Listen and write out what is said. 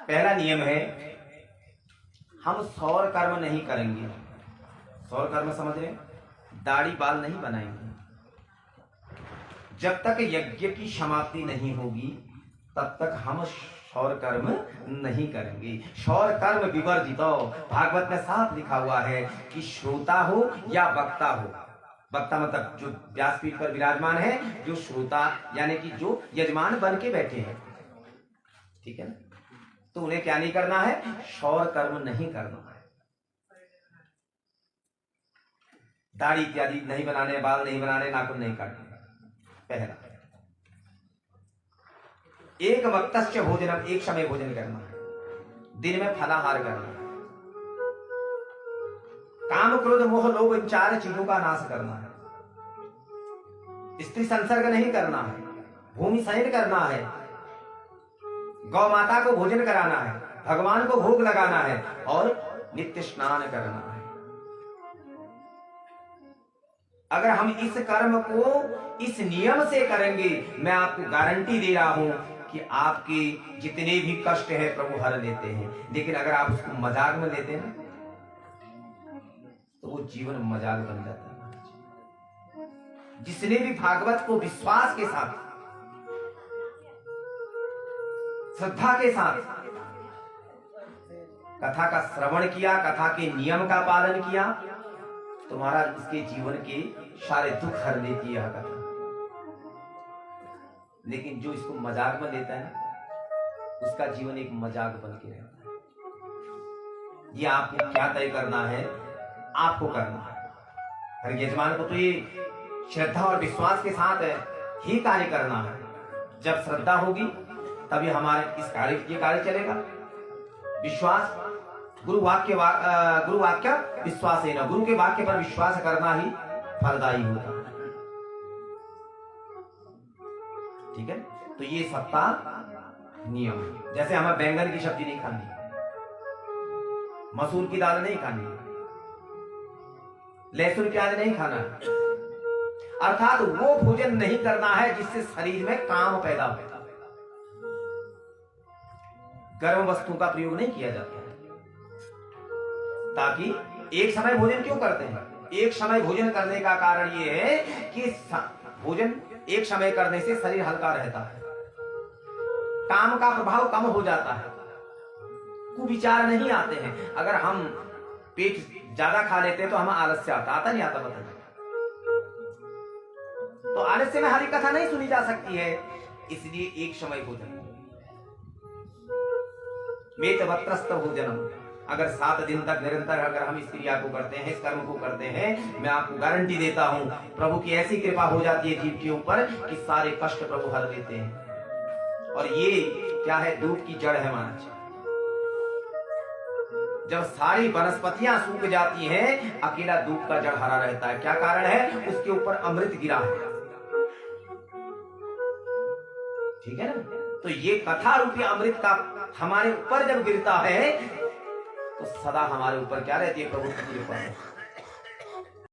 पहला नियम है, हम सौर कर्म नहीं करेंगे। सौर कर्म समझ रहे? दाढ़ी बाल नहीं बनाएंगे। जब तक यज्ञ की समाप्ति नहीं होगी तब तक हम सौर कर्म नहीं करेंगे। सौर कर्म विवर्जितो, भागवत में साफ लिखा हुआ है कि श्रोता हो या वक्ता हो। वक्ता मतलब जो व्यासपीठ पर विराजमान है, जो श्रोता यानी कि जो यजमान बन के बैठे हैं, ठीक है ना, तो उन्हें क्या नहीं करना है? सौर कर्म नहीं करना है। दाढ़ी इत्यादि नहीं बनाने, बाल नहीं बनाने, नाखून नहीं काटने। पहला। एक वक्तस्य भोजनम, एक समय भोजन करना है। दिन में फलाहार करना है। काम क्रोध मोह लोभ इन 4 चीजों का नाश करना है। स्त्री संसर्ग नहीं करना है। भूमि शयन करना है। गौ माता को भोजन कराना है। भगवान को भोग लगाना है और नित्य स्नान करना है। अगर हम इस कर्म को इस नियम से करेंगे, मैं आपको गारंटी दे रहा हूं कि आपके जितने भी कष्ट है प्रभु हर लेते हैं। लेकिन अगर आप उसको मजाक में लेते हैं तो वो जीवन मजाक बन जाता है। जिसने भी भागवत को विश्वास के साथ, श्रद्धा के साथ कथा का श्रवण किया, कथा के नियम का पालन किया, तुम्हारा इसके जीवन के सारे दुख हर लेती है कथा। लेकिन जो इसको मजाक में लेता है उसका जीवन एक मजाक बन के रहता है। ये आपको क्या तय करना है? आपको करना है। हर यजमान को तो ये श्रद्धा और विश्वास के साथ ही कार्य करना है। जब श्रद्धा होगी तभी हमारे इस कार्य ये कार्य चलेगा। विश्वास, गुरु वाक्य विश्वास है ना, गुरु के वाक्य पर विश्वास करना ही फलदायी होता है। ठीक है, तो ये सबका नियम है। जैसे हमें बैंगन की सब्जी नहीं खानी, मसूर की दाल नहीं खानी, लहसुन प्याज नहीं खाना, अर्थात वो भोजन नहीं करना है जिससे शरीर में काम पैदा हो। गर्म वस्तु का प्रयोग नहीं किया जाता है। ताकि एक समय भोजन क्यों करते हैं? एक समय भोजन करने का कारण ये है कि भोजन एक समय करने से शरीर हल्का रहता है, काम का प्रभाव कम हो जाता है, कुविचार नहीं आते हैं। अगर हम पेट ज्यादा खा लेते हैं तो हमें आलस्य आता नहीं आता बताइए? तो आलस्य में हरी कथा नहीं सुनी जा सकती है। इसलिए एक समय भोजन, वेतवत्रस्त भोजनम, अगर 7 दिन तक निरंतर अगर हम इस क्रिया को करते हैं, इस कर्म को करते हैं, मैं आपको गारंटी देता हूं प्रभु की ऐसी कृपा हो जाती है जीव के ऊपर कि सारे कष्ट प्रभु हर देते हैं। और ये क्या है? दूध की जड़ है महाराज। जब सारी वनस्पतियां सूख जाती हैं, अकेला दूध का जड़ हरा रहता है। क्या कारण है? उसके ऊपर अमृत गिरा है। ठीक है ना? तो ये कथा रूपी अमृत का हमारे ऊपर जब गिरता है तो सदा हमारे ऊपर क्या रहती है? प्रभु की कृपा।